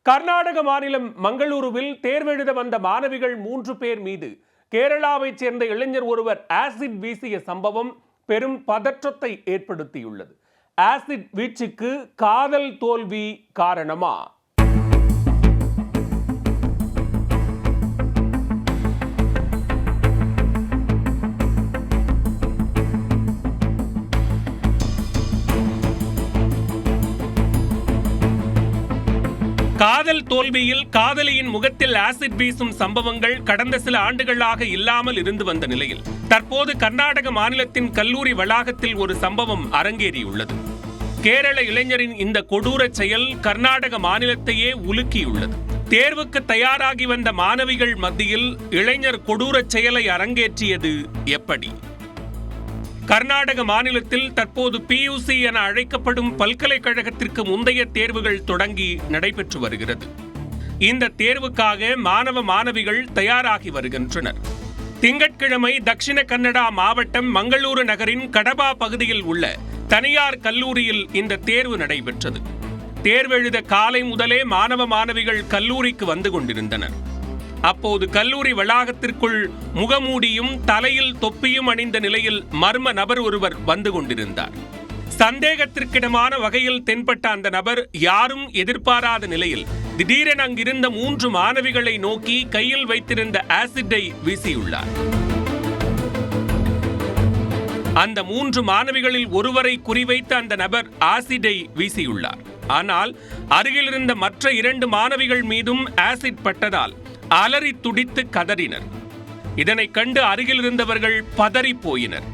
கர்நாடக மாநிலம் மங்களூருவில் தேர்வெழுத வந்த மாணவிகள் 3 பேர் மீது கேரளாவைச் சேர்ந்த இளைஞர் ஒருவர் ஆசிட் வீசிய சம்பவம் பெரும் பதற்றத்தை ஏற்படுத்தியுள்ளது. ஆசிட் வீச்சுக்கு காதல் தோல்வி காரணமா? காதல் தோல்வியில் காதலியின் முகத்தில் ஆசிட் வீசும் சம்பவங்கள் கடந்த சில ஆண்டுகளாக இல்லாமல் இருந்து வந்த நிலையில் தற்போது கர்நாடக மாநிலத்தின் கல்லூரி வளாகத்தில் ஒரு சம்பவம் அரங்கேறியுள்ளது. கேரள இளைஞரின் இந்த கொடூர செயல் கர்நாடக மாநிலத்தையே உலுக்கியுள்ளது. தேர்வுக்கு தயாராகி வந்த மாணவிகள் மத்தியில் இளைஞர் கொடூர செயலை அரங்கேற்றியது எப்படி? கர்நாடக மாநிலத்தில் தற்போது PUC என அழைக்கப்படும் பல்கலைக்கழகத்திற்கு முந்தைய தேர்வுகள் தொடங்கி நடைபெற்று வருகிறது. இந்த தேர்வுக்காக மாணவ மாணவிகள் தயாராகி வருகின்றனர். திங்கட்கிழமை தட்சிண கன்னடா மாவட்டம் மங்களூரு நகரின் கடபா பகுதியில் உள்ள தனியார் கல்லூரியில் இந்த தேர்வு நடைபெற்றது. தேர்வெழுத காலை முதலே மாணவ மாணவிகள் கல்லூரிக்கு வந்து கொண்டிருந்தனர். அப்போது கல்லூரி வளாகத்திற்குள் முகமூடியும் தலையில் தொப்பியும் அணிந்த நிலையில் மர்ம நபர் ஒருவர் வந்து கொண்டிருந்தார். சந்தேகத்திற்கிடமான வகையில் தென்பட்ட அந்த நபர் யாரும் எதிர்பாராத நிலையில் திடீரென அங்கிருந்த 3 மாணவிகளை நோக்கி கையில் வைத்திருந்த ஆசிட்டை வீசியுள்ளார். அந்த 3 மாணவிகளில் ஒருவரை குறிவைத்து அந்த நபர் ஆசிட்டை வீசியுள்ளார். ஆனால் அருகில் இருந்த மற்ற 2 மாணவிகள் மீதும் ஆசிட் பட்டதால் அலறி துடித்து கதறினர். இதனை கண்டு அருகில் இருந்தவர்கள் பதறி போயினர்.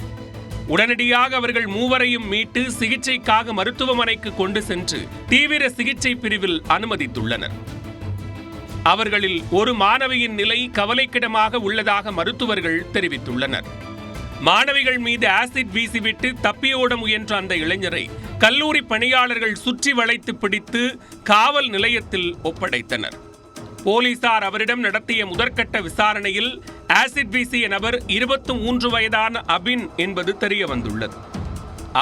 உடனடியாக அவர்கள் 3வரையும் மீட்டு சிகிச்சைக்காக மருத்துவமனைக்கு கொண்டு சென்று தீவிர சிகிச்சை பிரிவில் அனுமதித்துள்ளனர். அவர்களில் ஒரு மாணவியின் நிலை கவலைக்கிடமாக உள்ளதாக மருத்துவர்கள் தெரிவித்துள்ளனர். மாணவிகள் மீது ஆசிட் வீசிவிட்டு தப்பியோட முயன்ற அந்த இளைஞரை கல்லூரி பணியாளர்கள் சுற்றி வளைத்து பிடித்து காவல் நிலையத்தில் ஒப்படைத்தனர். போலீசார் அவரிடம் நடத்திய முதற்கட்ட விசாரணையில் ஆசிட் வீசிய நபர் 23 வயதான அபின் என்பது தெரிய வந்துள்ளது.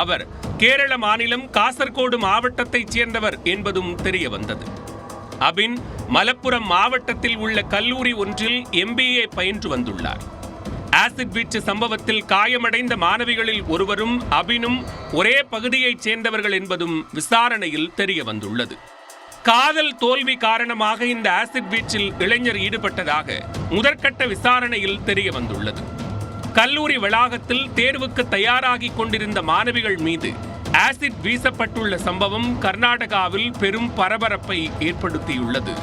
அவர் கேரள மாநிலம் காசர்கோடு மாவட்டத்தைச் சேர்ந்தவர் என்பதும் தெரிய வந்தது. அபின் மலப்புரம் மாவட்டத்தில் உள்ள கல்லூரி ஒன்றில் MBA பயின்று வந்துள்ளார். ஆசிட் வீச்சு சம்பவத்தில் காயமடைந்த மாணவிகளில் ஒருவரும் அபினும் ஒரே பகுதியைச் சேர்ந்தவர்கள் என்பதும் விசாரணையில் தெரிய வந்துள்ளது. காதல் தோல்வி காரணமாக இந்த ஆசிட் வீச்சில் இளைஞர் ஈடுபட்டதாக முதற்கட்ட விசாரணையில் தெரிய வந்துள்ளது. கல்லூரி வளாகத்தில் தேர்வுக்கு தயாராகி கொண்டிருந்த மாணவிகள் மீது ஆசிட் வீசப்பட்டுள்ள சம்பவம் கர்நாடகாவில் பெரும் பரபரப்பை ஏற்படுத்தியுள்ளது.